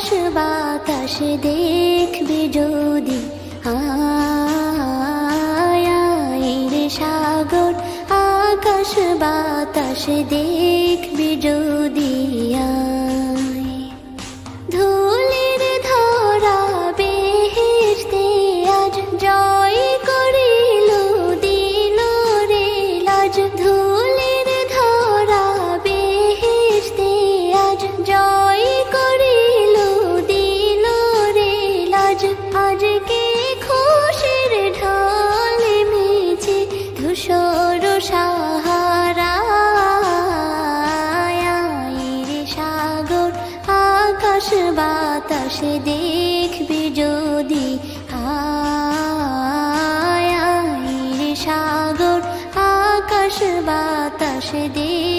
আকাশ বাতাস দেখবি যদি, আয় রে সাগর আকাশ বাতাস দেখবি যদি, আয় ধুলির ধরা বেহেশতে আজ জয় করিল দিল রে লাজ, ধুলির ধরা বেহেশতে আজ জয় করিল দিল রে লাজ। আজকে খুশির ঢল মেছে ধূসর সাহারা, রে সাগর আকাশ বাতাস দেখবি যদি, আয় রে সাগর আকাশ বাতাস দেখবি।